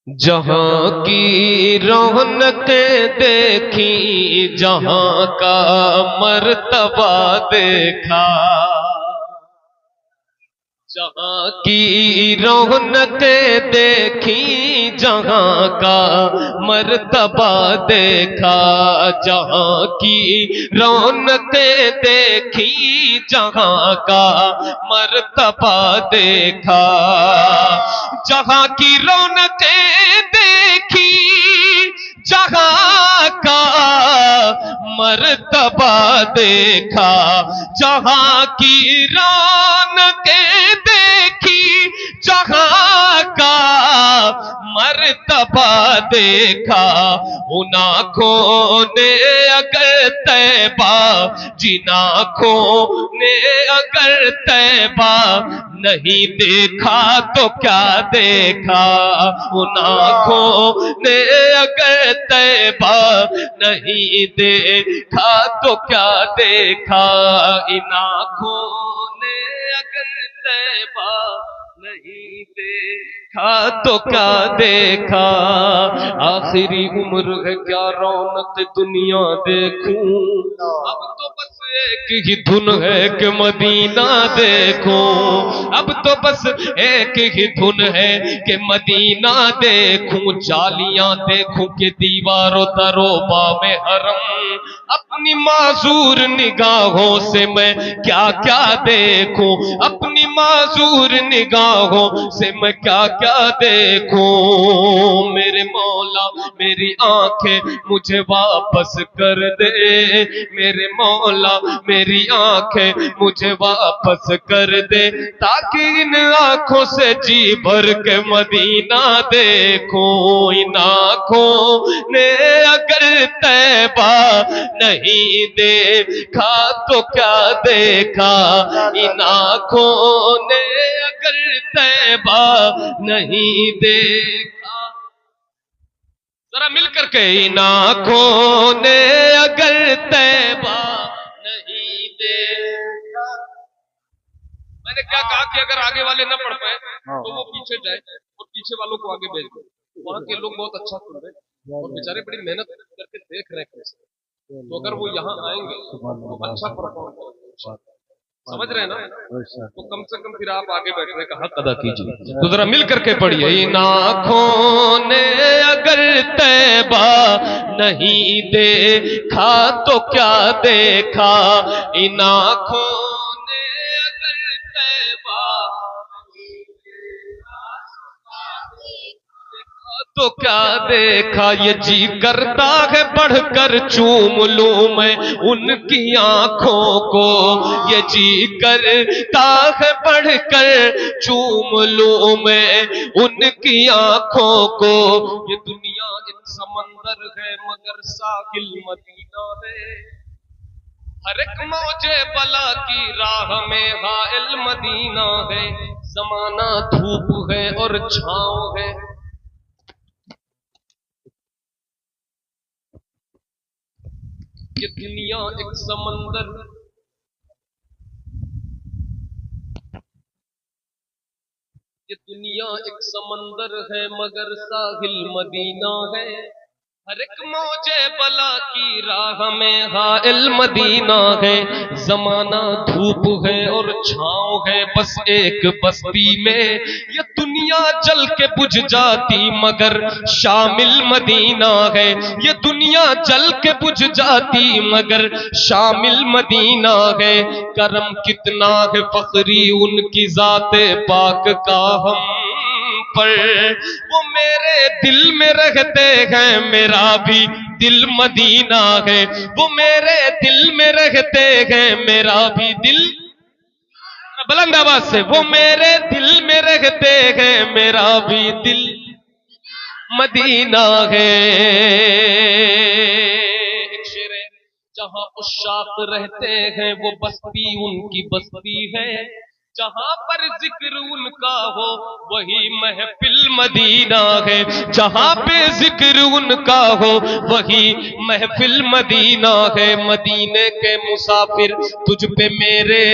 जहां की रौनकें देखी, जहां का मर्तबा देखा, जहां की रौनकें देखी, जहां का मर्तबा देखा, जहां की रौनकें देखी, जहां का मर्तबा देखा, जहां की रौनकें देखी, जहां का मर्तबा देखा, जहां की रौनकें देखी, जहां का मर्तबा देखा, उन आँखों ने अगर तैबा, जिन आँखों ने अगर तैबा नहीं देखा तो क्या देखा, उन आँखों ने अगर तैबा नहीं देखा तो क्या देखा, इन आँखों ने अगर तैबा नहीं देखा तो क्या देखा। आखिरी उम्र है क्या रौनक दुनिया देखूं, अब तो बस एक ही धुन है कि मदीना देखूं, अब तो बस एक ही धुन है कि मदीना देखूं, जालियां देखूं कि दीवारों दरोबा में हरम, अपनी माजूर निगाहों से मैं क्या क्या देखूं, अपनी माजूर निगाहों से मैं क्या क्या देखूं। मेरे मौला मेरी आंखें मुझे वापस कर दे, मेरे मौला मेरी आंखें मुझे वापस कर दे, ताकि इन आंखों से जी भर के मदीना देखूं। इन आंखों ने अगर तैबा नहीं देखा तो क्या देखा, इन आंखों ने अगर तैबा नहीं देखा, जरा मिल करके, इन आंखों ने अगर तैबा नहीं देखा। मैंने क्या कहा कि अगर आगे वाले न पढ़ पाए तो वो पीछे जाए और पीछे वालों को आगे भेज दे। वहां के लोग बहुत अच्छा सुन रहे और बेचारे बड़ी मेहनत करके देख रहे हैं कैसे, तो अगर वो यहाँ आएंगे तो अच्छा परफॉर्म करेंगे, समझ रहे हैं ना, तो कम से कम फिर आप आगे बैठने का हक अदा कीजिए। तो जरा मिल करके पढ़िए, इन आँखों ने अगर तैबा नहीं देखा तो क्या देखा, इन आँखों ने अगर तैबा तो क्या देखा, ये जी करता है बढ़कर चूम लूं मैं उनकी आंखों को, ये जी करता है बढ़कर चूम लूं मैं उनकी आंखों को। ये दुनिया एक समंदर है मगर साहिल मदीना है, हर एक मौजे बला की राह में हाइल मदीना है, जमाना धूप है और छांव है, ये दुनिया एक समंदर, ये दुनिया एक समंदर है मगर साहिल मदीना है, हर एक मौजे बला की राह में हाइल मदीना है, जमाना धूप है और छांव है बस एक बस्ती में, ये दुनिया जल के बुझ जाती मगर शामिल मदीना है, ये दुनिया जल के बुझ जाती मगर शामिल मदीना है, करम कितना है फखरी उनकी जाते पाक का हम पर, वो मेरे दिल में रहते हैं मेरा भी दिल मदीना है, वो मेरे दिल में रहते हैं मेरा भी दिल, बुलंद आवाज से, वो मेरे दिल में रहते हैं मेरा भी दिल मदीना है। एक शेर है, जहां उशाक रहते हैं वो बस्ती उनकी बस्ती है, जहां पर जिक्र उनका हो वही महफिल मदीना है, जहां पे जिक्र उनका हो वही महफिल मदीना है। मदीने के मुसाफिर तुझ पे मेरे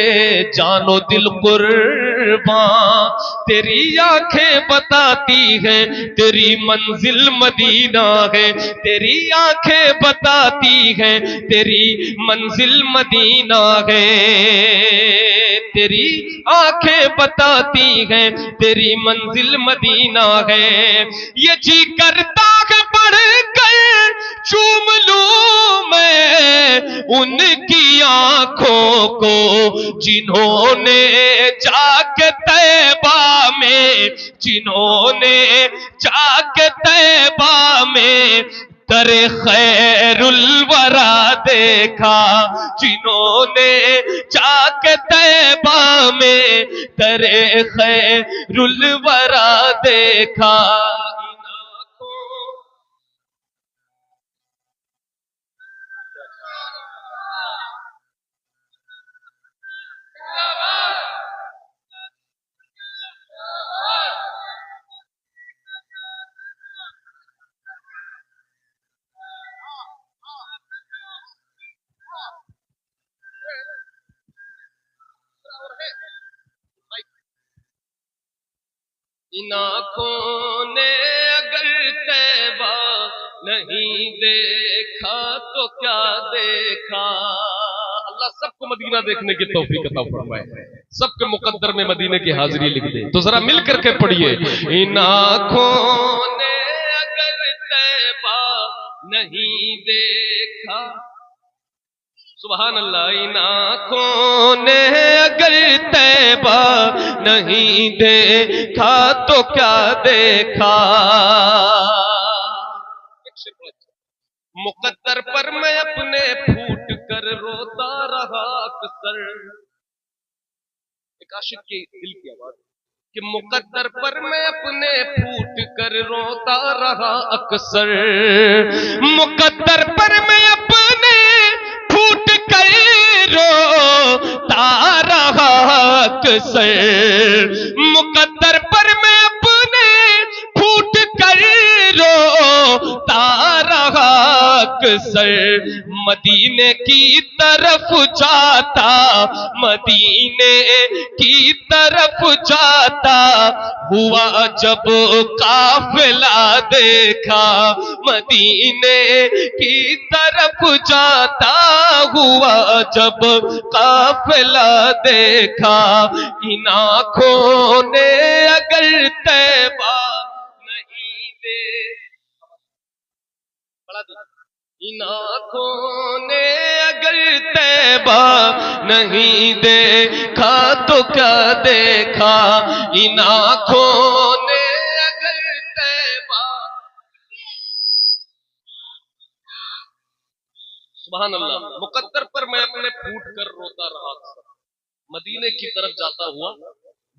जानो दिल कुर्बान, तेरी आंखें बताती है तेरी मंजिल मदीना है, तेरी आंखें बताती है तेरी मंजिल मदीना है, तेरी आंखें बताती है तेरी मंजिल मदीना है। ये जी करता है पढ़कर चूम लूं मैं उनकी आंखों को, जिन्होंने जाके तैबा में, जिन्होंने जाके तैबा में दरे खैरुल वरा देखा, जिन्होंने जाके तैबा में दरे खैरुल वरा देखा। इन आँखों ने अगर तैबा नहीं देखा तो क्या देखा। अल्लाह सबको मदीना देखने की तौफीक अता फरमाए, सबके मुकद्दर में मदीने की हाजिरी लिख दे। तो जरा मिल करके पढ़िए, इन आँखों ने अगर तैबा नहीं देखा, सुभान अल्लाह, इन आँखों ने अगर तैबा नहीं देखा तो क्या देखा। मुकद्दर पर मैं अपने फूट कर रोता रहा अक्सर, एक आशिक के दिल की आवाज कि मुकद्दर पर मैं अपने फूट कर रोता रहा अक्सर, मुकद्दर पर मैं अपने फूट कर रोता रहा अक्सर, मुकद्दर पर मैं अपने फूट कर रोता रहा अक्सर। मदीने की तरफ जाता, मदीने की तरफ जाता हुआ जब काफिला देखा, मदीने की तरफ जाता हुआ जब काफिला देखा। इन आँखों ने अगर तैबा नहीं दे, इन आँखों ने अगर तैबा नहीं देखा तो क्या देखा। इन आँखों ने अगर तैबा, सुभान अल्लाह, मुकद्दर पर मैं अपने फूट कर रोता रहा, मदीने की तरफ जाता हुआ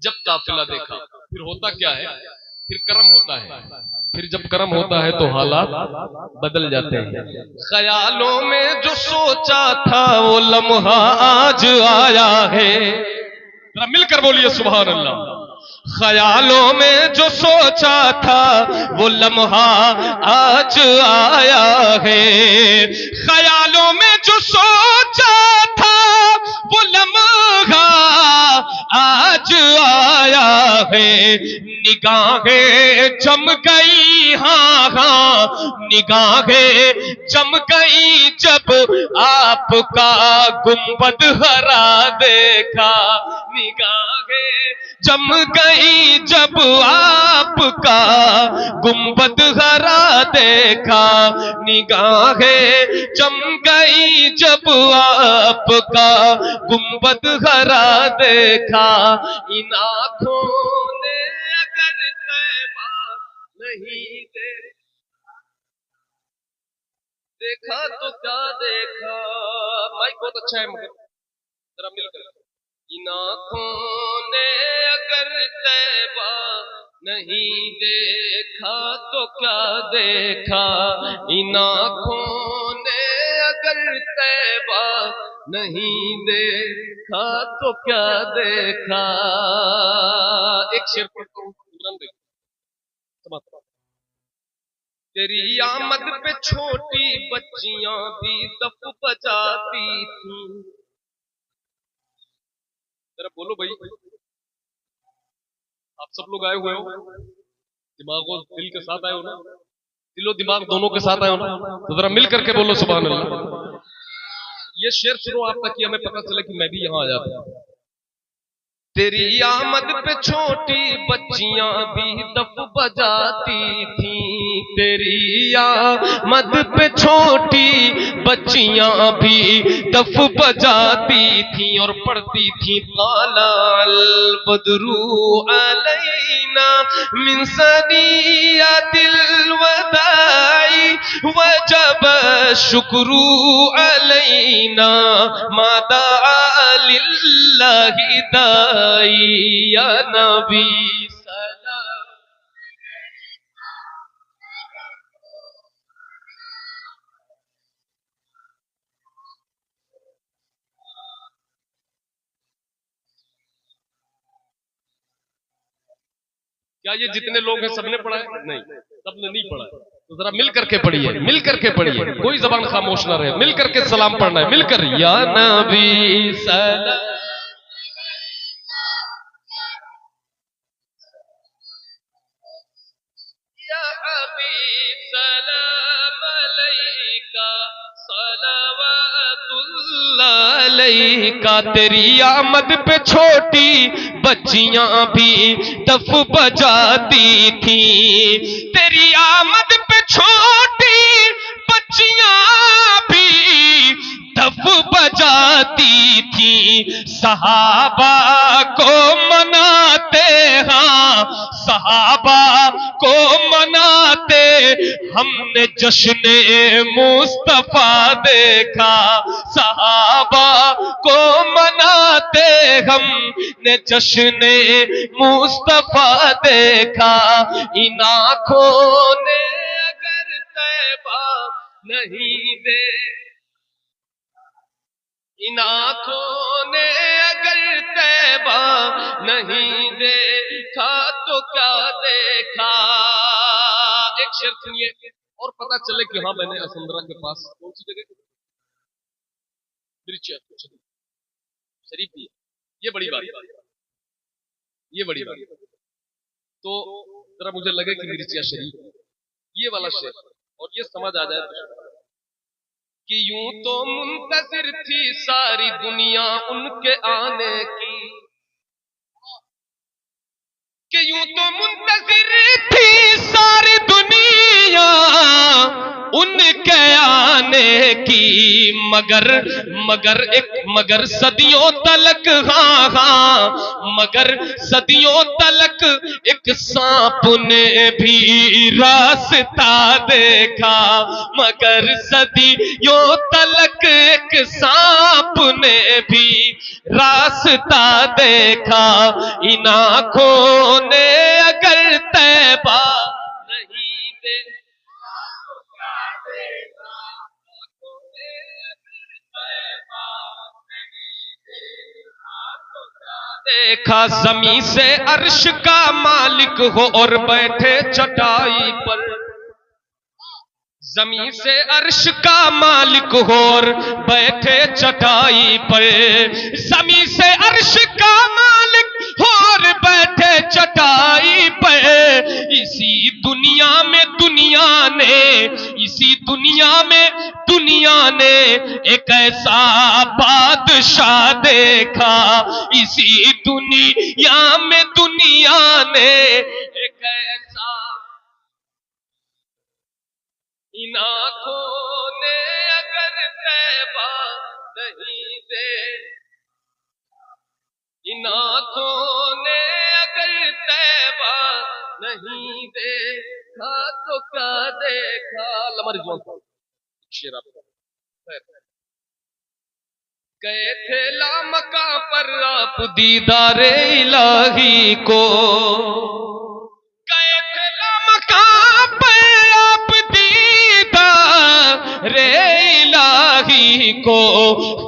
जब काफिला देखा। फिर होता क्या है, फिर कर्म होता है, फिर जब कर्म होता है तो हालात बदल जाते हैं। ख्यालों में जो सोचा था वो लम्हा आज आया है, जरा मिलकर बोलिए सुभान अल्लाह। ख्यालों में जो सोचा था वो लम्हा आज आया है, ख्यालों में जो सोचा था वो लम्हा आज आया है। निगाहें जम गई, हाँ हाँ निगाहें जम गई जब आपका गुंबद हरा देखा, निगाहें जम गई जब आपका गुंबद हरा देखा, निगाहें जम गई जब आपका गुंबद हरा देखा। इन आँखों ने अगर तैबा नहीं देखा तो क्या देखा। माइक बहुत अच्छा है मगर जरा मिलकर, इन आँखों ने अगर तैबा नहीं देखा तो क्या देखा। इन आँखों ने अगर तैबा नहीं देखा तो क्या देखा। एक शेर पढ़ता हूँ, तेरी आमद पे छोटी बच्चियां भी दफ बजाती थी। जरा बोलो भाई, आप सब लोग आए हुए हो, दिमाग और दिल के साथ आए हो ना, दिलो दिमाग दोनों के साथ आए हो ना, तो जरा मिल करके बोलो सुभान अल्लाह। ये शेर सुनो आप, ताकि हमें पता चले कि मैं भी यहां आ जाता हूं। तेरी आमद पे छोटी बच्चियां भी दफ बजाती थी, तेरी आमद पे छोटी बच्चियां भी दफ बजाती थी और पढ़ती थी तालाल बदरू अलैना मिन सनियातिल वदाई वजब शुक्रू अलैना मादा लिल्लाहि दाई या नबी सलाम। क्या ये जितने लोग हैं सबने पढ़ा है? नहीं, सबने नहीं पढ़ा है। तो जरा मिल करके पढ़िए, मिल करके पढ़िए, कोई जबान खामोश ना रहे, मिल करके सलाम पढ़ना है, मिलकर या नबी सलाम या हबीब सलाम अलैका सलावतुल्लाह अलैका। तेरी आमद पे छोटी बच्चियां भी दफ बजाती थी, तेरी आमद पे छोटी बच्चियां भी दफ बजाती थी। सहाबा को मनाते, हाँ सहाबा को मनाते हमने जश्न मुस्तफा देखा, सहाबा को मनाते हमने जश्न मुस्तफा देखा। इन आँखों ने अगर तैबा नहीं दे, इन आँखों ने अगर तैबा नहीं देखा तो क्या देखा। एक शेर सुनिए और पता चले कि हाँ मैंने असंदरा के पास कौन सी जगह, शरीफ भी है। ये बड़ी बात, ये बड़ी बात। तो जरा मुझे लगे कि मिर्चिया शरीफ है ये वाला शेर, और ये समझ आ जाए कि यूं तो मुंतजिर थी सारी दुनिया उनके आने की, कि यूं तो मुंतजिर थी सारी दुनिया उनके आने की, मगर सदियों तलक, हाँ हाँ मगर सदियों तलक एक सांप ने भी रास्ता देखा, मगर सदियों तलक एक सांप ने भी रास्ता देखा। इन आँखों ने अगर तैबा नहीं देखा देखा, ज़मीं से अर्श का मालिक हो और बैठे चटाई पर, ज़मीं से अर्श का मालिक हो और बैठे चटाई पर, ज़मीं से अर्श का मालिक हो और बैठे चटाई पर। इसी दुनिया में दुनिया ने एक ऐसा बादशाह देखा, इसी दुनिया ने एक ऐसा, इन आँखों ने अगर तैबा नहीं दे, इन आँखों ने अगर तैबा नहीं देखा तो क्या देखा। लम्हा रिजवान शेर आपको, गए थे लामका पर आप दीदारे इलाही को, गए थे लामका पर आप दीदारे इलाही को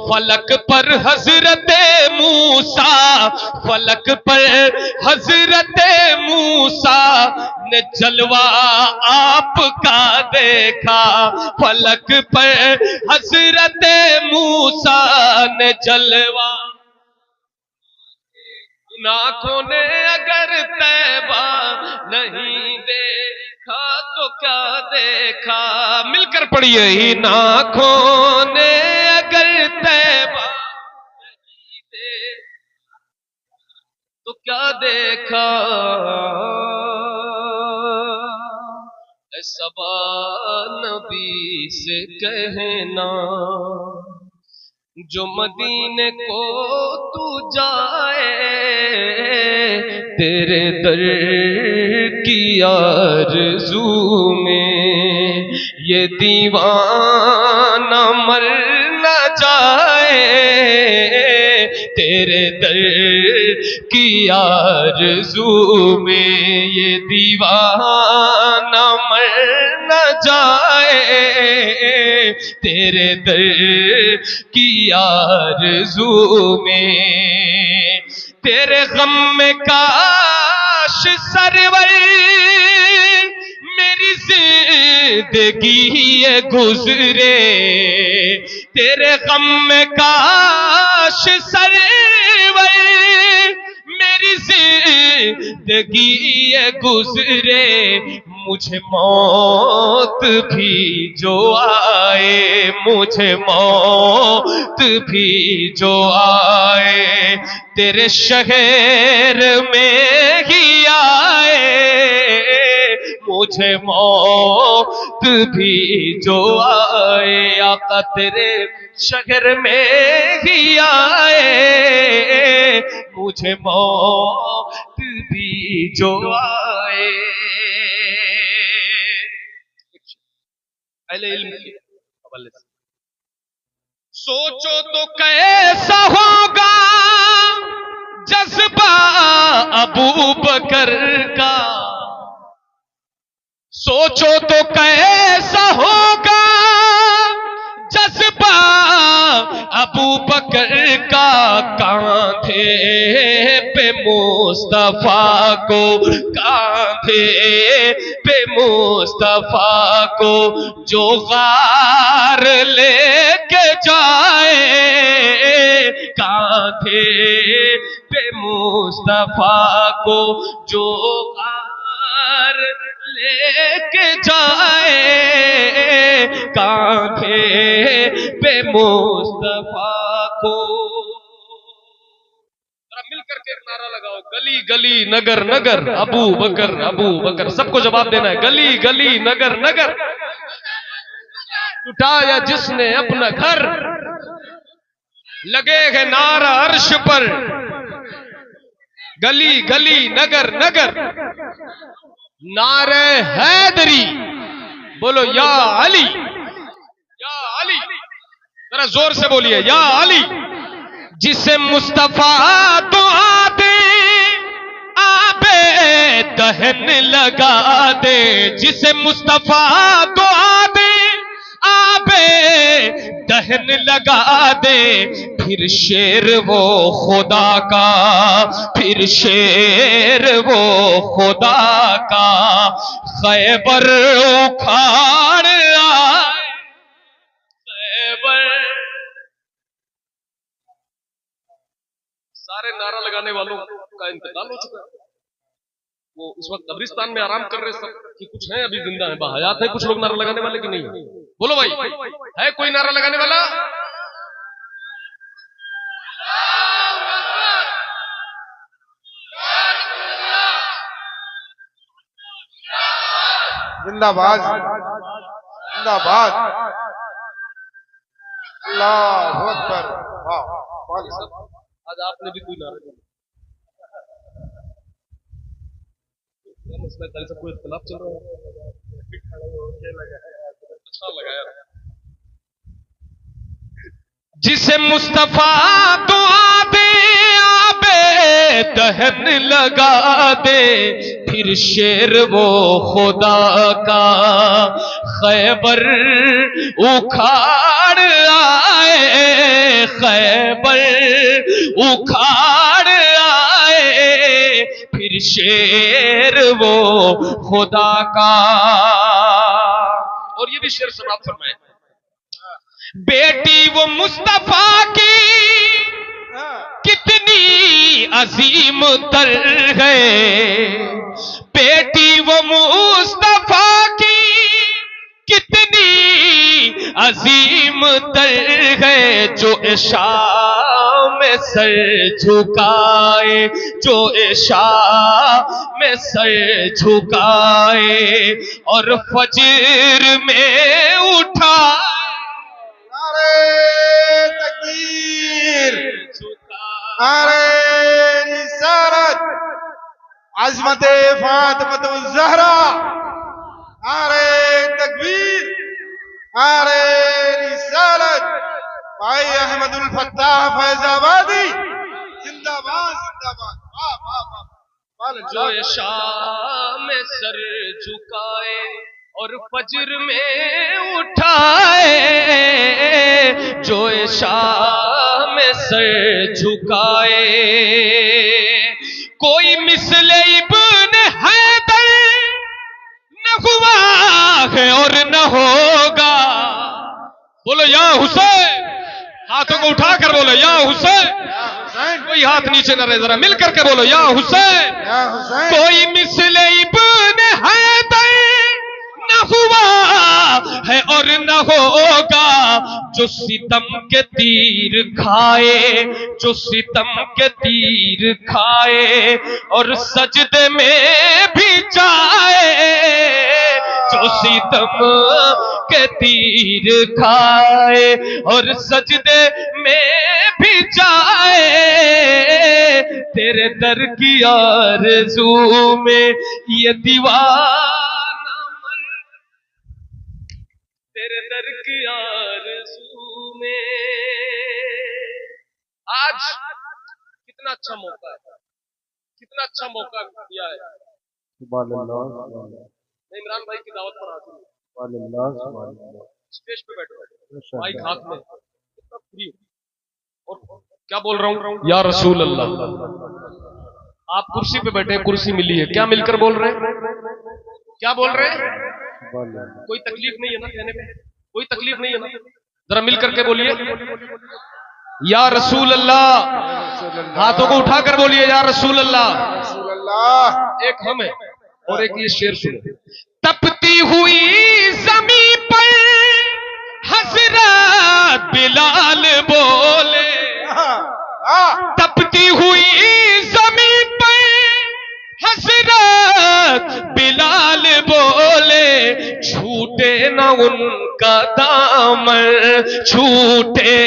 फलक पर हजरत मूसा, फलक पर हजरत मूसा ने जलवा आपका देखा, फलक पर हजरत मूसा ने जलवा। आँखों ने अगर तैबा नहीं देखा तो क्या देखा, मिलकर पढ़िए। इन आँखों ने अगर तैबा नहीं देखा तो क्या देखा, सबा नबी से कहना जो मदीने को तू जाए, तेरे दर की आरज़ू में ये दीवाना मर न जाए, तेरे दर की आरज़ू में ये दीवाना मर न जाए, तेरे दर की आरज़ू में। तेरे गम में काश सरवर मेरी जिंदगी ये गुजरे, तेरे गम में काश सरवर मेरी जिंदगी ये गुजरे, मुझे मौत भी जो आए, मुझे मौत भी जो आए, तेरे शहर में ही आए, मुझे मौत भी जो आए, आका तेरे शहर में ही आए, मुझे मौत भी जो आए। अहले इल्म के हवाले से सोचो तो कैसा होगा जज्बा अबू बकर का, सोचो तो कैसा होगा जज्बा अबू बकर का, कांधे पे मुस्तफा को, कांधे पे मुस्तफा को जो गार लेके जाए, कांधे पे मुस्तफा को जो गार लेके जाए, कांधे पे मुस्तफा को। मिलकर के नारा लगाओ, गली गली नगर नगर अबू बकर, अबू बकर। सबको जवाब देना है, गली गली नगर नगर उठाया जिसने अपना घर, लगे है नारा अर्श पर, गली गली नगर नगर नारे हैदरी, बोलो या अली, या अली, जरा जोर से बोलिए या अली। जिसे मुस्तफा दुआ दे आबे दहन लगा दे, जिसे मुस्तफा दुआ दे आबे दहन लगा दे, फिर शेर वो खुदा का, फिर शेर वो खुदा का, खैबर उखाड़ आए, खैबर। सारे नारा लगाने वालों का इंतकाल हो चुका है, वो इस वक्त कब्रिस्तान में आराम कर रहे सब, कि कुछ है अभी जिंदा है, बाहयात है कुछ लोग नारा लगाने वाले कि नहीं? बोलो भाई, है कोई नारा लगाने वाला? जिंदाबाद जिंदाबाद, अल्लाहु अकबर। आज आपने भी कोई नारा मसला कल सबको इख्तिलाफ चल रहा है, अच्छा लगा यार। जिसे मुस्तफा दुआ दे आबे दहन लगा दे फिर शेर वो खुदा का खैबर उखाड़ आए, खैबर उखाड़ आए फिर शेर वो खुदा का। और ये भी शेर समाप्त फरमाए, बेटी वो मुस्तफा की कितनी अजीम तर है, बेटी वो मुस्तफा की कितनी अजीम तर है, जो इशा में सर झुकाए, जो इशा में सर झुकाए और फजर में उठा। नारे तकबीर, नारे रिसालत, अज़मते फातिमतुज़ ज़हरा, नारे तकबीर, नारे रिसालत, भाई अहमदुल फत्ताह फैजाबादी जिंदाबाद जिंदाबाद। वाह वाह वाह। जो शाम में सर झुकाए और फजर में उठाए, जो शाम में सर झुकाए, कोई मिसले इब्न हैदर न हुआ है और न होगा। बोलो या हुसैन, हाथों को उठाकर बोलो या हुसैन। कोई हाथ नीचे न रहे, जरा मिल करके बोलो या हुसैन। कोई मिसले इब्न हैदर न हुआ है और न होगा, जो सितम के तीर खाए, जो सितम के तीर खाए और सजदे में भी जाए, जो सितम के तीर खाए और सजदे में भी जाए, तेरे दर की आरज़ू में ये दीवाना मन, तेरे दर की आरज़ू में। आज कितना अच्छा मौका है, कितना अच्छा मौका दिया है। मैं इमरान भाई की दावत पर हाजिर हूँ, स्टेज पे बैठो, माइक हाथ में, कितना फ्री और क्या बोल रहा हूँ, या रसूल अल्लाह। आप कुर्सी पे बैठे, कुर्सी मिली है, क्या मिलकर बोल रहे हैं, क्या बोल रहे हैं? कोई तकलीफ नहीं है ना कहने में, कोई तकलीफ नहीं है ना, जरा मिल करके बोलिए या रसूल अल्लाह। हाथों को उठाकर बोलिए या रसूल अल्लाह। एक हम है और एक ये शेर सुनो। तपती हुई जमीन पर हजरत बिलाल बोले, तपती हुई जमीन पर हजरत बिलाल बोले, छूटे न उनका दामन, छूटे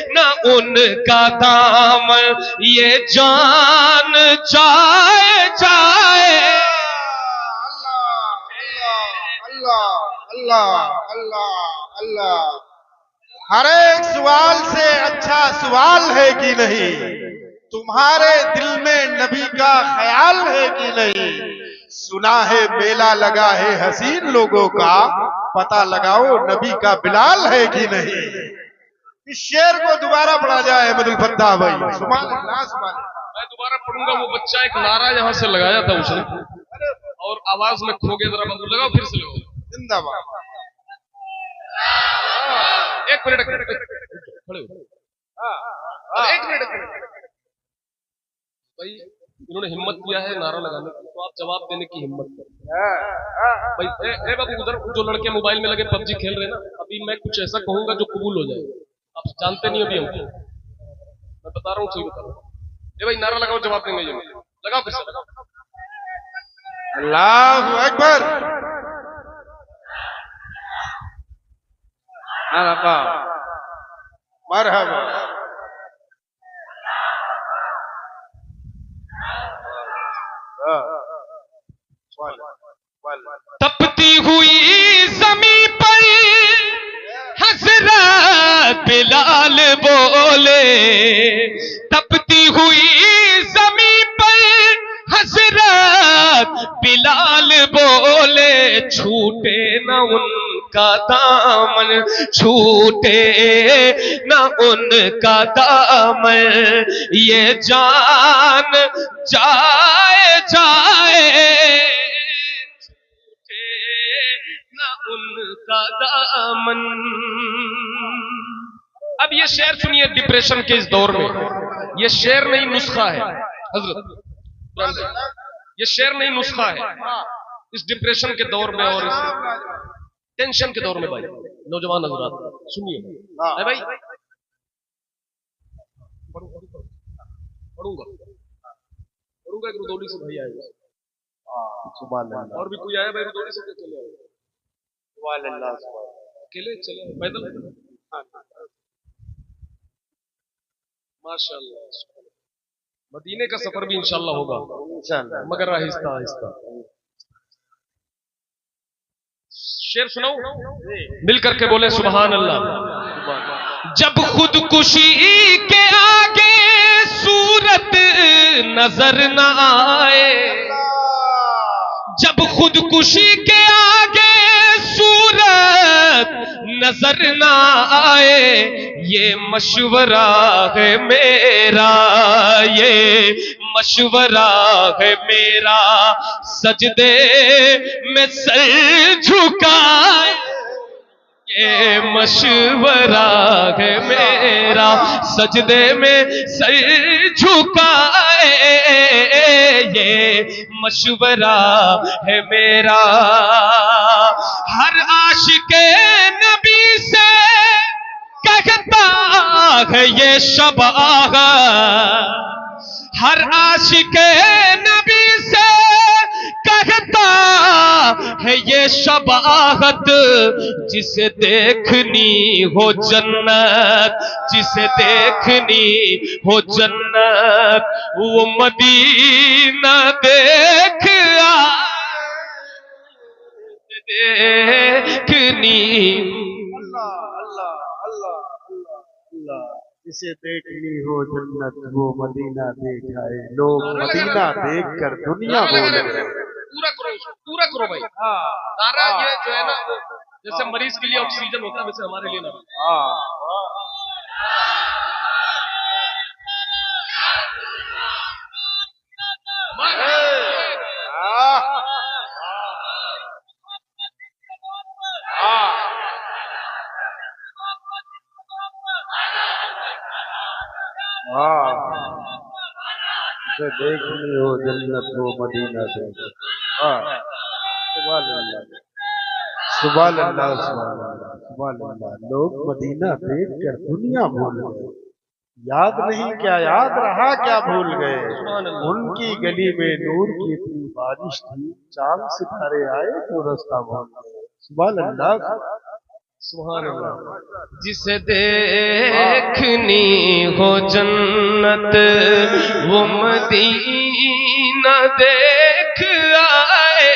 न उनका दामन, ये जान जाए जाए। अल्लाह अल्लाह अल्लाह। हर एक सवाल से अच्छा सवाल है कि नहीं, तुम्हारे दिल में नबी का ख्याल है कि नहीं, सुना है मेला लगा है हसीन लोगों का, पता लगाओ नबी का बिलाल है कि नहीं। इस शेर को दोबारा पढ़ा जाए अहमदुल फत्ताह भाई। मैं दोबारा पढ़ूंगा। वो बच्चा एक नारा यहाँ से लगाया था उसने और आवाज में खो गया, जरा बंदूक लगाओ, फिर से लगाओ। जिंदाबाद। एक मिनट खड़े हो, एक मिनट भाई, इन्होंने हिम्मत किया है नारा लगाने की, तो आप जवाब देने की हिम्मत करें भाई। ए बाबू, उधर जो लड़के मोबाइल में लगे पबजी खेल रहे ना, अभी मैं कुछ ऐसा कहूंगा जो कबूल हो जाए। आप जानते नहीं अभी हमको, मैं बता रहा हूँ, सही बता रहा हूँ। ए भाई नारा लगाओ, जवाब देंगे। ये लगाओ, फिर से लगाओ। अल्लाहु अकबर। मरहबा। तपती हुई जमीन पर हजरत बिलाल बोले, तपती हुई जमीन हजरत बिलाल बोले छूटे न उनका दामन, छूटे न उनका दामन, ये जान जाए जाए छूटे न उनका दामन। अब ये शेर सुनिए डिप्रेशन के इस दौर में, ये शेर नहीं नुस्खा है हजरत, ये शेर नहीं नुस्खा है इस डिप्रेशन के दौर में और इस टेंशन के दौर में। भाई नौजवान हजरात सुनिए, भाई पढ़ूंगा पढ़ूंगा। एक रुदौली से भाई आए, और भी कोई आया भाई रुदौली से? अकेले अकेले चले पैदल? माशाअल्लाह, मदीने का सफर भी इंशाअल्लाह होगा मगर आहिस्ता आहिस्ता। शेर सुनाऊं? मिल करके बोले सुभान अल्लाह। जब खुदकुशी के आगे सूरत नजर न आए, जब खुदकुशी के आगे सूरत नजर न आए, ये मशवरा है मेरा, ये मशवरा है मेरा, सजदे में सर झुकाए, ये मशवरा है मेरा, सजदे में सर झुकाए, ये मशवरा है मेरा। हर आशिक़े नबी से कहता है ये शबाह, हर आशिक़े नबी से कहता है ये शबाहत, जिसे देखनी हो जन्नत, जिसे देखनी हो जन्नत, वो मदीना देख आए, देखनी जिसे देखनी हो जन्नत वो मदीना देख आए। लोग मदीना देख कर दुनिया बोले। पूरा करो भाई। नारा ये जो है ना, जैसे मरीज के लिए ऑक्सीजन होता है वैसे हमारे लिए ना। जिसे देखनी हो जन्नत वो मदीना देख। सुभान अल्लाह, सुभान अल्लाह, सुभान अल्लाह। लोग मदीना देख कर दुनिया भूल गए, याद नहीं क्या याद रहा क्या भूल गए। उनकी गली में नूर की थी बारिश थी, चांद सितारे आए तो रास्ता भूल गए। सुभान अल्लाह, सुभान अल्लाह। जिसे देखनी हो जन्नत वो मदीना देख आए,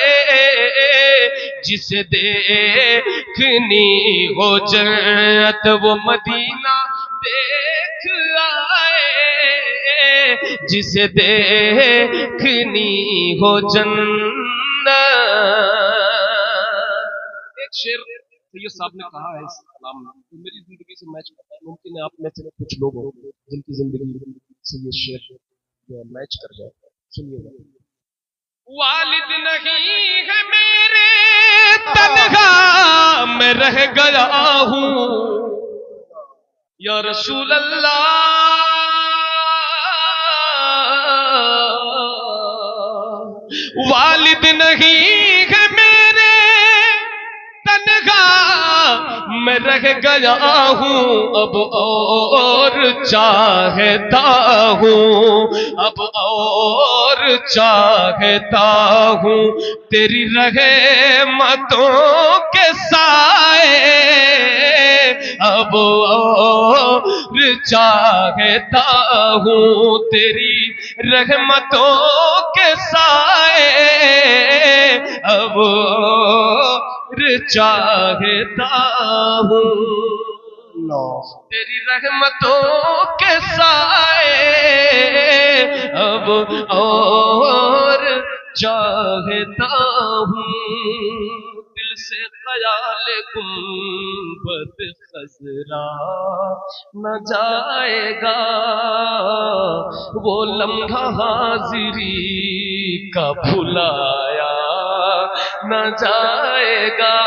जिसे देखनी हो जन्नत वो मदीना देख आए, जिसे देखनी हो जन्नत। एक शेर सैयद साहब ने कहा है इस कलाम में, तो मेरी जिंदगी से मैच करता है। मुमकिन है आप में से कुछ लोग हो जिनकी जिंदगी से ये शेर मैच कर जाए। सुनिएगा। वालिद नहीं है मेरे तन्हा मैं रह गया हूँ, या रसूल अल्लाह वालिद नहीं है मेरे तन्हा मैं रह गया हूँ, अब और चाहता हूँ, अब और चाहता हूँ तेरी रहमतों के साए, अब और चाहता हूँ तेरी रहमतों के साए, अब और चाहता हूँ। तेरी रहमतों के साए अब और चाहता हूँ, दिल से ख्याल गुंबद खजरा न जाएगा, वो लम्हा हाजिरी का भुलाया न जाएगा,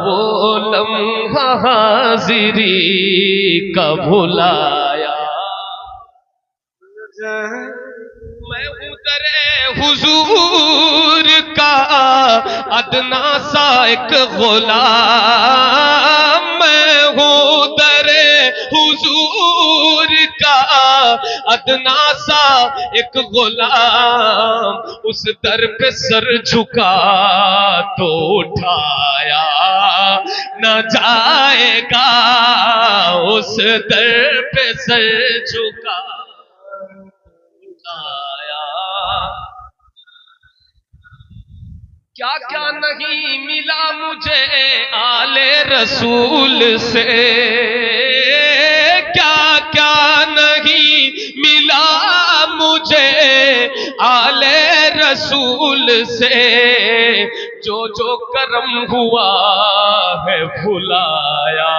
वो लम्हा हाजिरी का भुलाया। मैं उदरे हुजूर का अदना सा एक गुलाम, मैं हूँ दरे हुजूर का अदना सा एक गुलाम, उस दर पे सर झुका तो उठाया न जाएगा, उस दर पे सर झुका आया। क्या क्या नहीं मिला मुझे आले रसूल से, क्या क्या नहीं मिला मुझे आले रसूल से, जो जो करम हुआ है भुलाया,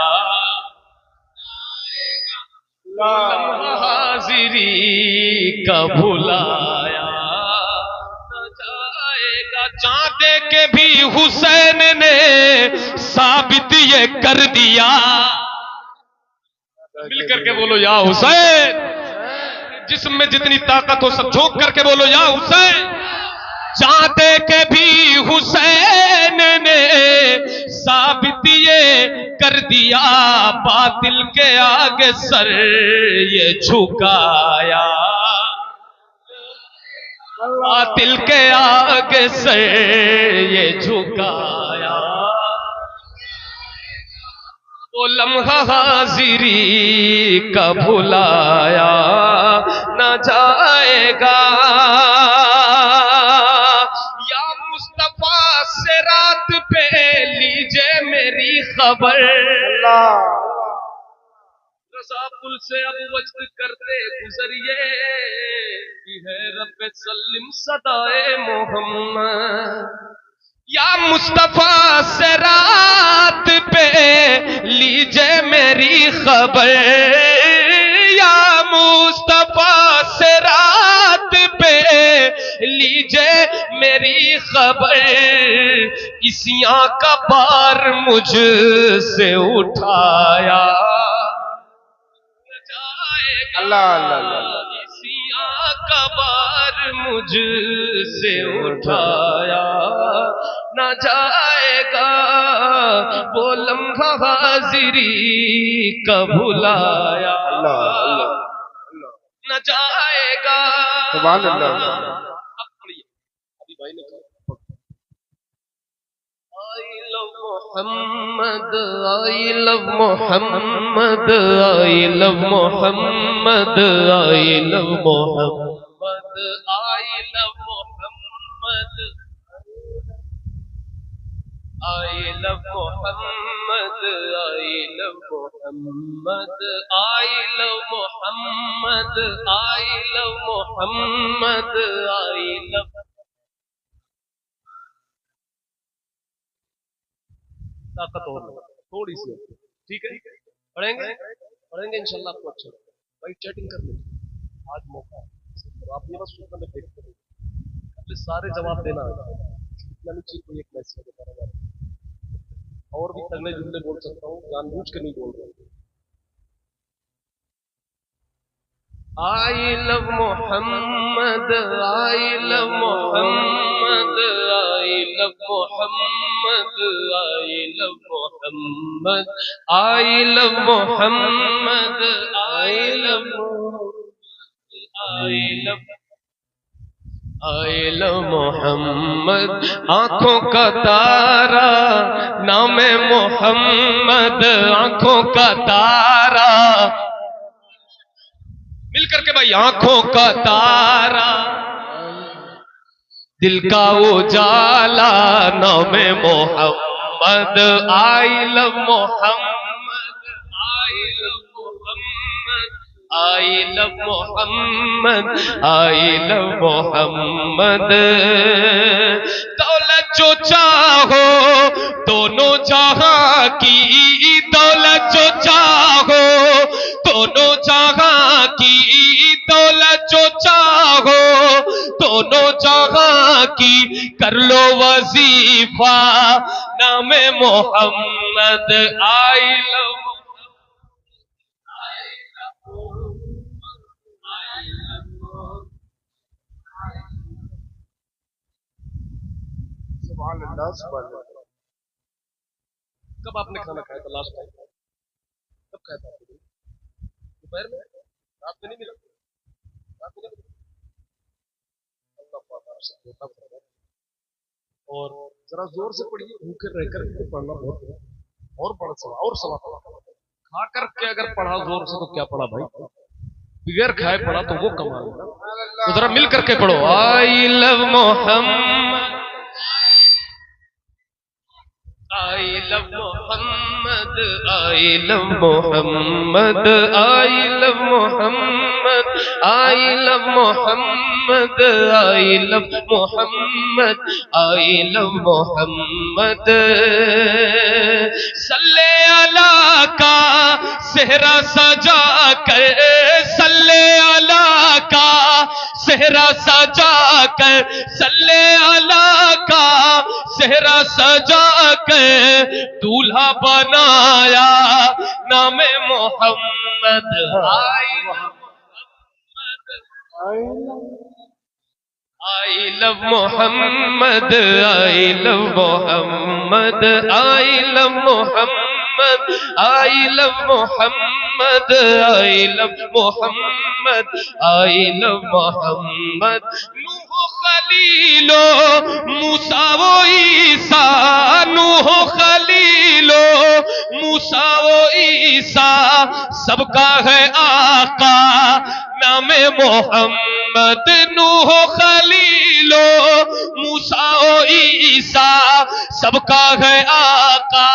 हाजिरी का भुलाया न जाएगा। चांदे के भी हुसैन ने साबित ये कर दिया, मिल करके बोलो या हुसैन, जिसमें जितनी ताकत हो सब झोंक करके बोलो या हुसैन। चांदे के भी हुसैन ने साबित ये कर दिया, बातिल के आगे सर ये झुकाया, बातिल के आगे सर ये झुकाया, वो लम्हा हाजिरी का भुलाया न जाएगा। या मुस्तफा से रात पे लीजिए मेरी खबर, रज़ा पुल से अब वक्त करते गुजरिए, है रब्बे सल्लिम सदाए मोहम्मद। या मुस्तफा से रात पे लीजिए मेरी खबर, या मुस्तफा से रात पे लीजिए मेरी खबर, इसियां का बार मुझसे उठाया अल्लाह अल्लाह अल्लाह, इसियां का बार मुझसे उठाया न जाएगा, वो लम्हा हाजिरी का भुलाया न जाएगा। सुभान अल्लाह। अभी भाई ने I love Muhammad, I love Muhammad, I love Muhammad, I love Muhammad, I love Muhammad, I love Muhammad, I love Muhammad, I love Muhammad, I love Muhammad, I love ताकत और थोड़ी सी, ठीक है पढ़ेंगे इंशाल्लाह आपको अच्छा भाई। चैटिंग कर लीजिए, आज मौका है, आप ये बस सुनना में देखते रहिए, अपने सारे जवाब देना है, इतना नहीं चाहिए कोई एक मैसेज बता, और भी तगड़े जुमले बोल सकता हूँ, जानबूझ के नहीं बोल रहा हूँ। I love Muhammad, I love Muhammad, I love Muhammad, I love Muhammad, I love Muhammad, I love I love Muhammad, आंखों का तारा नाम मोहम्मद, आंखों का तारा, मिल करके भाई, आंखों का तारा, दिल का उजाला नाम Muhammad, I love Muhammad, I love Muhammad, I love Muhammad. दौलत जो चाहो दोनों जहां की, दौलत जो चाहो दोनों जहां की, दौलत जो चाहो दोनों जहां की, कर लो वजीफा नामे मोहम्मद। आई लव सुभान अल्लाह, सुभान अल्लाह। कब आपने खाना खाया था लास्ट टाइम? कब खाया था? दोपहर में? रात में नहीं मिला? रात में नहीं मिला? अल्लाह पाक आपसे होता फरमाए। और जरा जोर से पढ़िए, भूखे रहकर के पढ़ना बहुत और बड़ा सवाल और सवाल। खा करके अगर पढ़ा जोर से तो क्या पढ़ा भाई, बगैर खाए पढ़ा तो वो कमाल है। तो जरा मिल करके पढ़ो, I love Muhammad, I love Muhammad, I love Muhammad, I love Muhammad, I love Muhammad, I love Muhammad, I love Muhammad. सल्ले अला का सेहरा सजा कर, सल्ले अला का सेहरा सजा कर, सल्ले अला का सेहरा सजा कर दूल्हा बनाया नामे Mohammad. I love Muhammad, I love Muhammad, I love Muhammad, I love Muhammad, I love Muhammad, I love Muhammad. नूह खलीलो मूसा वो ईसा, नूह खलीलो मूसा वो ईसा, सबका है आका नामे मोहम्मद। नूह खलीलो मूसा ओ ईसा, सबका है आका।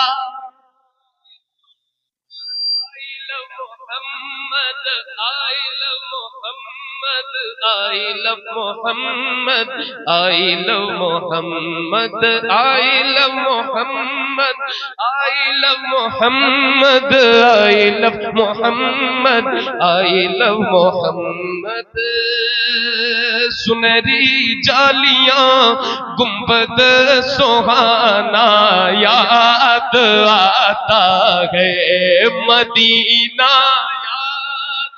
I love Muhammad, I love Muhammad, I love Muhammad, I love Muhammad, I love Muhammad, I love Muhammad, I love Muhammad, I love Muhammad. सुनहरी जालियां गुंबद सुहाना याद आता है, मदीना याद।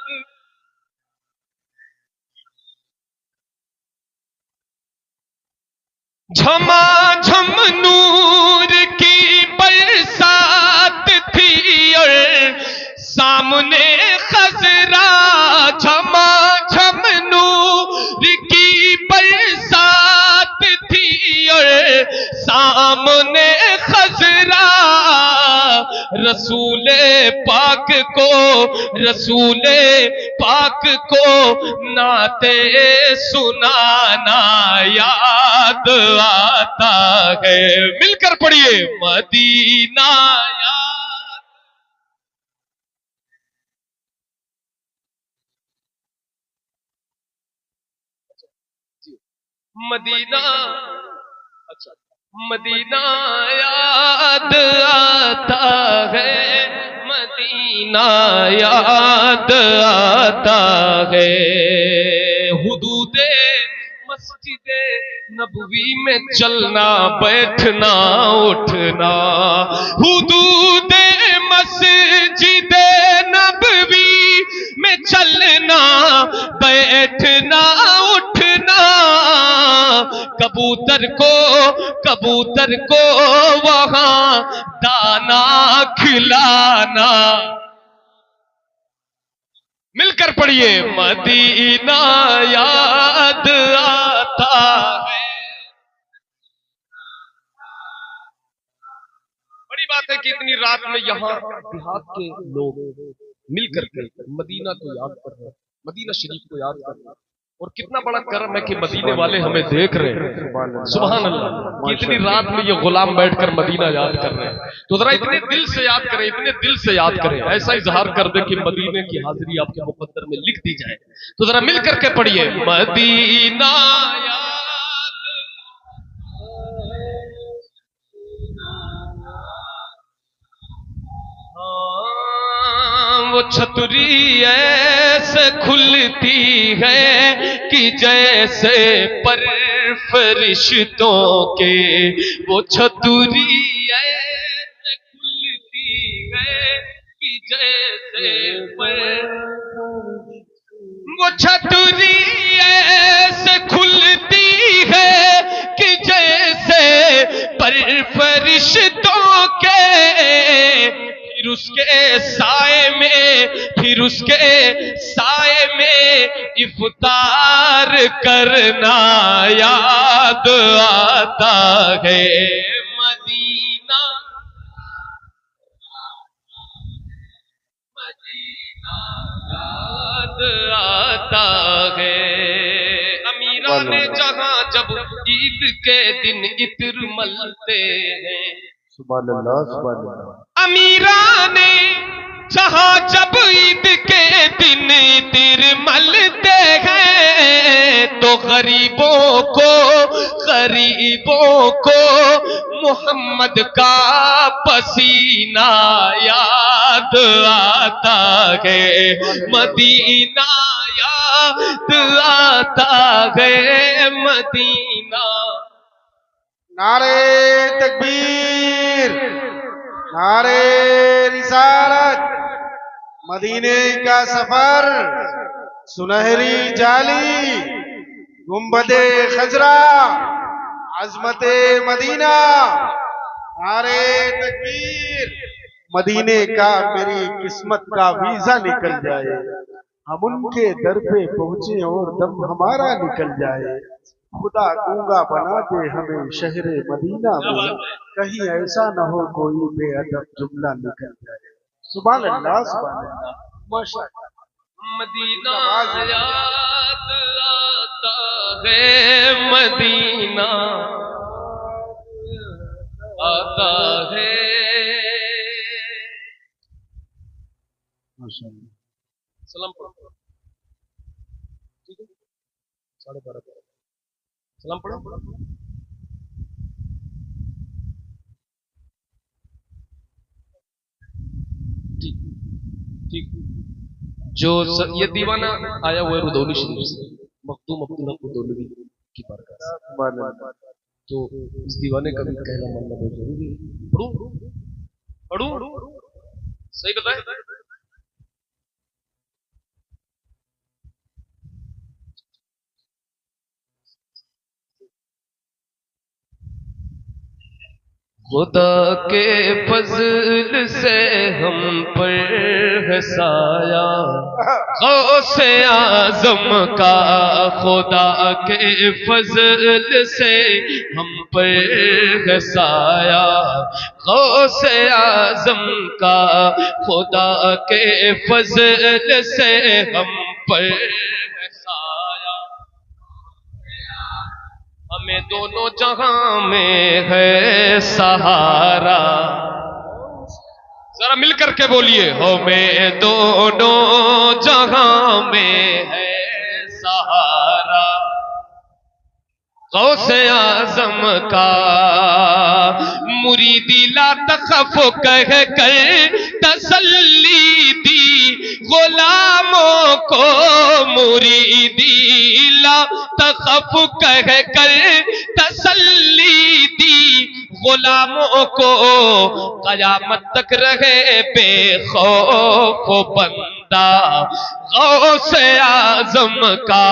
झमाझम नूर की बरसात थी और सामने खजरा, झमाझम नूर की बरसात थी और सामने खजरा। रसूले पाक को, रसूले पाक को नाते सुनाना याद आता है। मिलकर पढ़िए, मदीना याद। मदीना, अच्छा, मदीना याद आता है, मदीना याद आता है। हुदूदे मस्जिदे नबवी में चलना बैठना उठना, हुदूदे मस्जिदे नबवी में चलना बैठना उठना। कबूतर को वहां दाना खिलाना। मिलकर पढ़िए, मदीना याद आता है। बड़ी बात है कि इतनी रात में यहाँ देहात के लोग मिलकर के मदीना को याद कर रहे हैं, मदीना शरीफ को याद कर रहे हैं। और कितना बड़ा करम है कि मदीने वाले हमें देख रहे हैं। सुभान अल्लाह, कि इतनी रात में ये गुलाम बैठकर मदीना याद कर रहे हैं। तो जरा इतने दिल से याद करें, इतने दिल से याद करें, ऐसा इजहार कर दे कि मदीने की हाजिरी आपके मुकद्दर में लिख दी जाए। तो जरा मिल करके पढ़िए, मदीना याद, वो छतरी ऐसे खुलती है कि जैसे पर फरिश्तों के, वो छतरी ऐसे खुलती है कि जैसे पर, वो छतरी ऐसे खुलती है कि जैसे पर फरिश्तों के, फिर उसके साए में, फिर उसके साए में इफ्तार करना याद आता है। मदीना मदीना याद आता है। अमीरा ने जहां जब ईद के दिन इत्र मलते हैं, सुभान अल्लाह, सुभान अल्लाह। अमीरा ने जहां जब ईद के दिन इत्र मलते हैं, तो गरीबों को मोहम्मद का पसीना याद आता है। मदीना याद आता है, मदीना। नारे तकबीर, नारे रिसालत, मदीने का सफर, सुनहरी जाली, गुंबदे खजरा, अजमते मदीना, नारे तकबीर। मदीने का मेरी किस्मत का वीजा निकल जाए, हम उनके दर पे पहुंचे और दम हमारा निकल जाए। खुदा गूंगा बना दे हमें शहरे मदीना में, कहीं ऐसा न हो कोई बेअदब जुमला निकल जाए। सुभान अल्लाह, सुभान अल्लाह, माशाअल्लाह। मदीना याद आता है, मदीना आता है। माशाअल्लाह। सलाम पढ़ो, ठीक है, 12:30 सलाम पढ़ो। ठीक ठीक। जो ये दीवाना आया हुआ है रुदौली शरीफ से, मखदूम अब्दुल्ला रुदौली की बारगाह, तो इस दीवाने का भी कहना मानना बहुत जरूरी है। पढ़ूं पढ़ूं सही बताए। खुदा के फजल से हम पर है साया, गौसे आज़म का, खुदा के फजल से हम पर है साया, गौसे आज़म का, खुदा के फजल से हम पर है साया। हमें दोनों जहां में है सहारा, जरा मिल करके बोलिए, हमें दोनों जहां में है सहारा, गौसे आज़म का। मुरीदी ला तखफ कह कर तसल्ली दी गुलामों को, मुरीदी ला तखफ कह कर तसल्ली दी गुलामों को, कयामत तक रहे बेखौफ बंदा, गौसे आज़म का।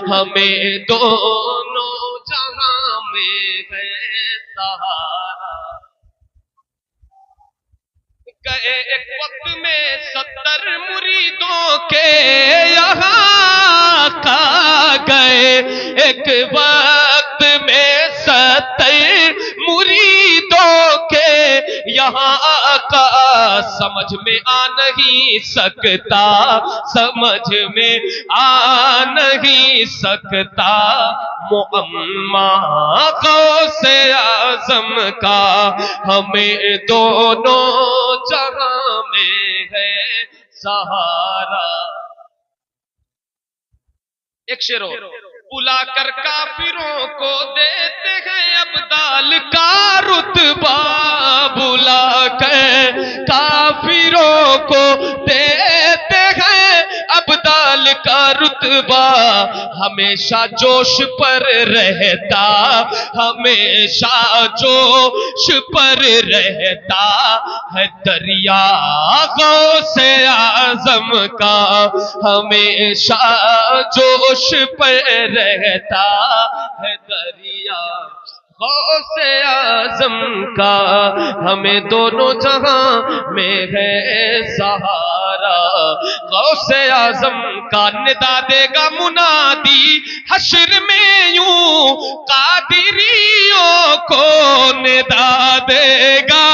हमें दोनों जहां में है सहारा। गए एक वक्त में 70 मुरीदों के यहाँ का गए, एक वक्त में 70 मुरीदों के यहाँ का समझ में आ नहीं सकता, समझ में आ नहीं सकता। मुअम्मा गौसे आज़म का हमें दोनों जहां में है सहारा। एक शेर और, बुलाकर काफिरों को देते हैं अब्दाल का रुतबा, बुलाकर काफिरों को देते हैं अब्दाल का रुतबा। हमेशा जोश पर रहता, हमेशा जोश पर रहता है दरिया गौसे आज़म का, हमेशा जोश पर रहता है दरिया गौसे आज़म का, हमें दोनों जहां में है सहारा। गौसे आज़म का निदा देगा मुनादी हश्र में यूं, कादिरियों को निदा देगा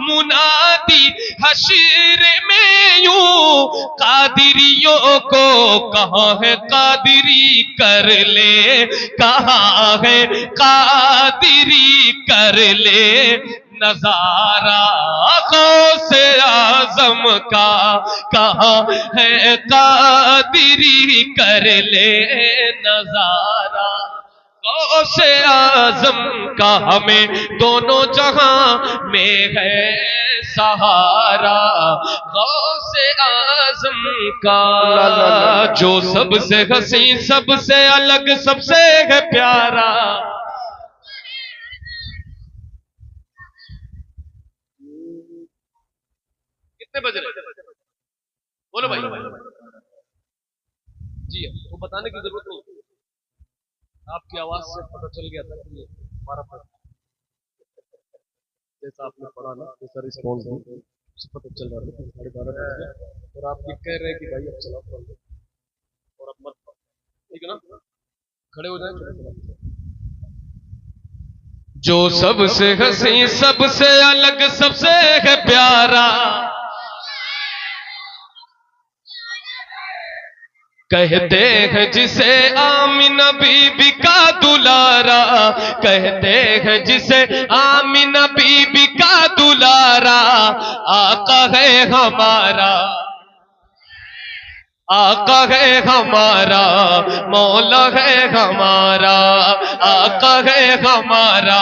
मुनादी हश्र में यूं, कादिरियों को कहाँ है कादिरी कर ले, कहाँ है कादिरी कर ले नजारा गौसे आज़म का, कहाँ है कादिरी कर ले नजारा। गौसे आज़म का हमें दोनों जहां में है सहारा। गौसे आज़म का जो सबसे हसी, सबसे अलग, सबसे है प्यारा। कितने बज रहे बोलो भाई? जी वो बताने की जरूरत नहीं, आपकी आवाज से पता चल गया था कि हमारा जैसा आपने पढ़ा ना, जैसा रिस्पॉन्स है उससे पता चल रहा था 12:30 बज गया, और आप ये कह रहे हैं कि भाई अब चलाओ पढ़ लो और अब मत पढ़ो, ठीक है ना? खड़े हो जाए। जो सबसे हसी, सबसे अलग, सबसे है प्यारा, कहते हैं जिसे आमिना बीबी का दुलारा, कहते हैं जिसे आमिना बीबी का दुलारा। आका है हमारा, आका है हमारा, मौला है हमारा, आका है हमारा,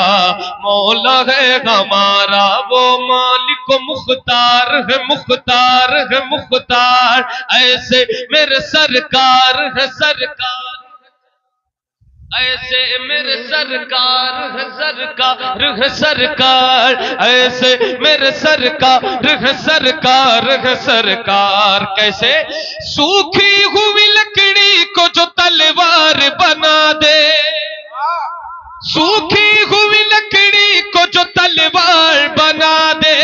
मौला है हमारा। वो मालिक मुख्तार है, मुख्तार है मुख्तार, ऐसे मेरे सरकार है सरकार, ऐसे मेरे सरकार है सरकार है सरकार, ऐसे मेरे सरकार है सरकार है सरकार। कैसे? सूखी हुई लकड़ी को जो तलवार बना दे, सूखी हुई लकड़ी को जो तलवार बना दे,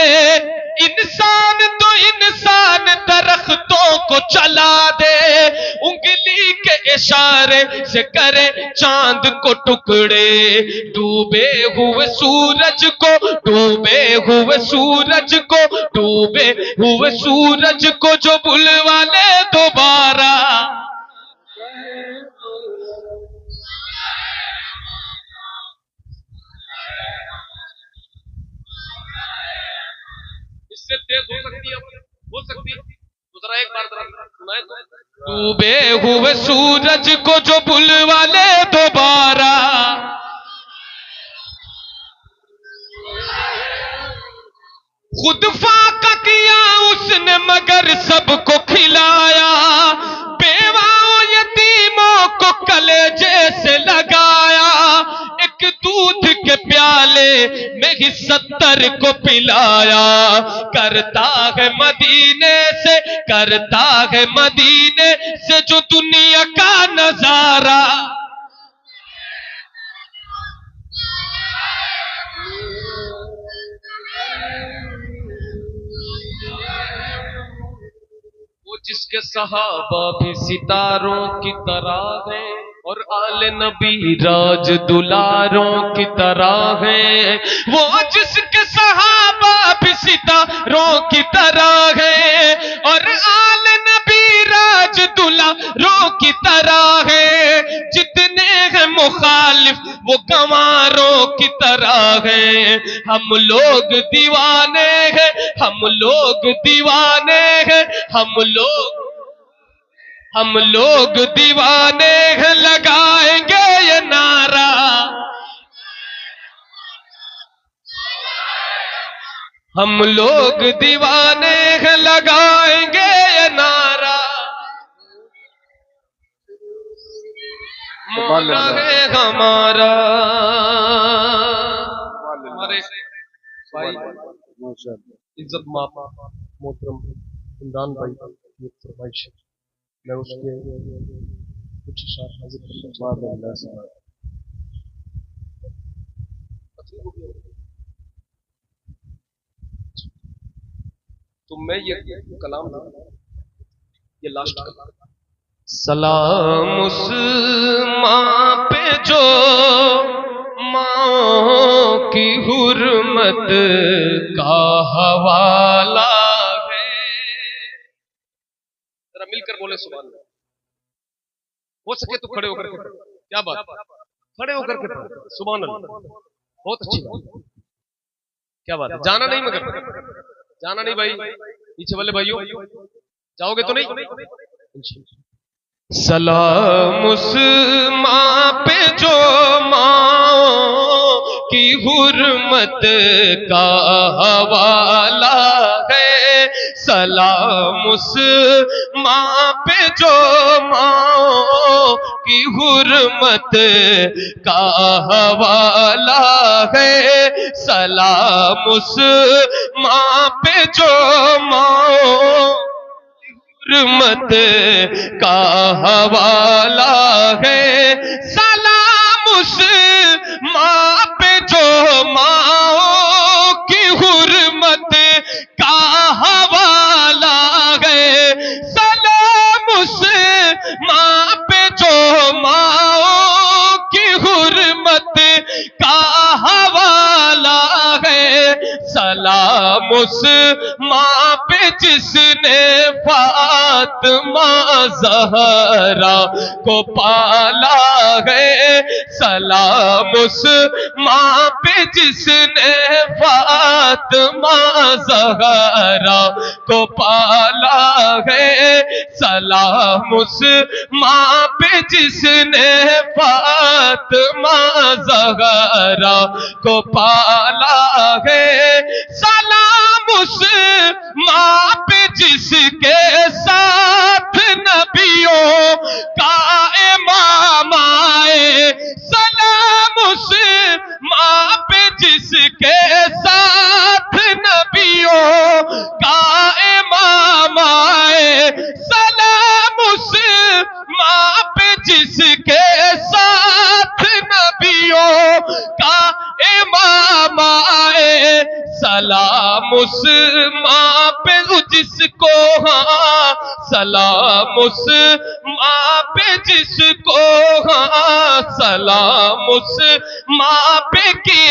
इंसान तो इंसान दरख्तों को चला दे, उंगली के इशारे से करे चांद को टुकड़े, डूबे हुए सूरज को, डूबे हुए सूरज को, डूबे हुए सूरज को जो बुलवा ले दोबारा। इससे तेज हो सकती है, हो सकती है तो जरा एक बार सुनाए तो। डूबे हुए सूरज को जो बुलवा ले दोबारा, खुद फाका किया उसने मगर सबको खिलाया, बेवाओं यतीमों को कलेजे से लगाया, एक दूध के प्याले में ही 70 को पिलाया। करता है मदीने से, करता है मदीने से जो दुनिया का नजारा। वो जिसके सहाबा भी सितारों की तरह हैं और आले नबी राज दुलारों की तरह हैं, वो जिसके सहाबा भी सितारों की तरह है। हम लोग दीवाने हैं, हम लोग दीवाने हैं, हम लोग दीवाने हैं, लगाएंगे ये नारा। हम लोग दीवाने हैं, लगाएंगे ये नारा। मौला है हमारा। हमारे भाई इज्जत माप मोहतरम इमरान भाई की फरमाइश, मैं उसके कुछ इशार हाजिर करना चाहता हूं। तो मैं ये कलाम, ये लास्ट कलाम। सलाम उस माँ पे जो माँ की हुर्मत का हवाला है। जरा मिलकर बोले सुभान अल्लाह। हो सके तो खड़े होकर के, क्या बात, खड़े होकर के सुभान अल्लाह। बहुत अच्छी बात, क्या बात है। जाना नहीं, मगर जाना नहीं भाई, पीछे वाले भाइयों जाओगे तो नहीं। सलाम उस माँ पे जो माँ की हुर्मत का हवाला है। सलाम उस माँ पे जो माँ की हुर्मत का हवाला है। सलाम उस माँ पे जो माँ हुर्मत का हवाला है। सलाम उस माँ पे जो माँ की हुर्मत का हवाला है। सलाम उस माँ पे जो माँ की हुर्मत का हवाला है। सलाम उस माँ पे जिसने फातिमा ज़हरा को पाला है। सलाम उस माँ पे जिसने फातिमा ज़हरा को पाला है। सलाम उस माँ पे जिसने फातिमा ज़हरा को पाला है। सलाम उस माँ पे जिसके साथ नबियों का इमाम आए। सलाम उस माँ पे जिसके साथ नबियों का इमाम आए। सलाम उस माँ पे जिसके साथ नबियों का इमाम आए। सलाम उस माँ पे जिसको, हाँ सलाम उस माँ पे जिसको, हाँ सलाम उस माँ पे कि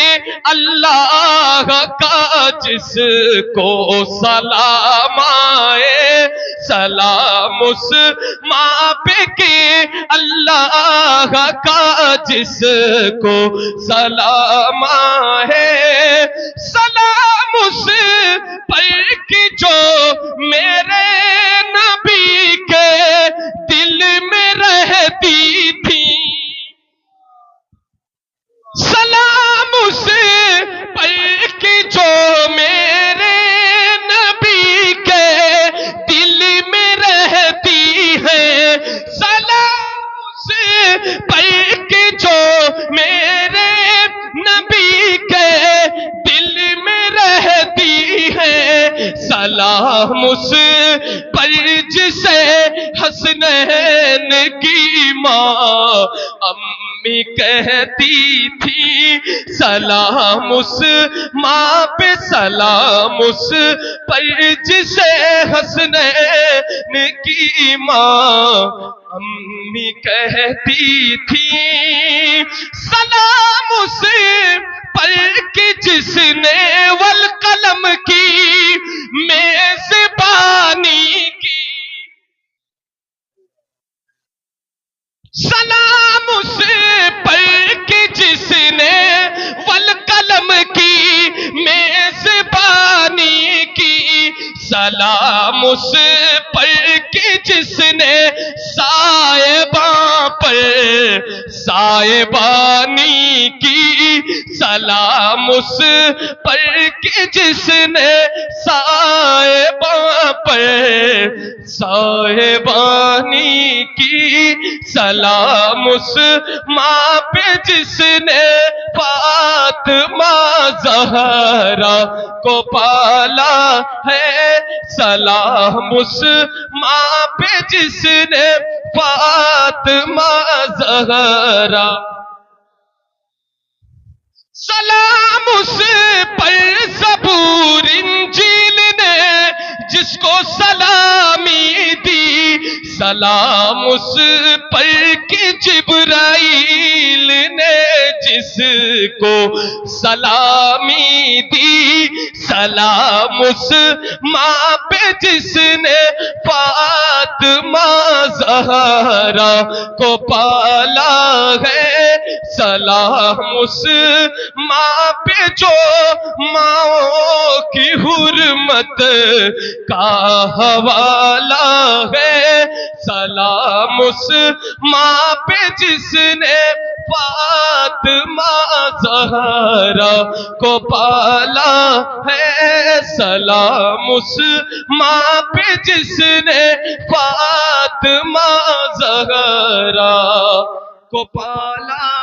अल्लाह का जिसको सलाम आए। सलाम उस माँ पे कि अल्लाह का जिसको सलाम आए। सलाम उस पर कि जो मेरे नबी के दिल में रहती थी। सलाम उस पर कि जो मेरे नबी के दिल में रहती है। सलाम उस पर कि जो मेरे नबी के दिल में रहती है। सलाम उस पर जिसे हसनैन की माँ अम्मी कहती थी। सलाम उस माँ पे, सलाम उस पर जिसे हसनैन की माँ अम्मी कहती थी। सलाम उस पर कि जिसने वल कलम की मेज़बानी की। सलाम उस पर कि जिसने वल कलम सलाम उस पर कि जिसने साहिबा पर साहिबानी की। सलाम उस पर कि जिसने साहिबा पर साहिबानी की। सलाम उस माँ पे जिसने फातिमा ज़हरा को पाला है। सलाम उस माँ पे जिसने फातिमा ज़हरा। सलाम उस पर ज़बूर इंजील ने जिसको सलामी दी। सलाम उस पर कि जिब्राइल ने जिसको सलामी दी। सलाम उस माँ पे जिसने फातिमा ज़हरा को पाला है। सलाम उस माँ पे जो माओ की हुर्मत का हवाला है। सलाम उस माँ पे जिसने फातिमा ज़हरा को पाला है। सलाम उस माँ पे जिसने फातिमा ज़हरा को पाला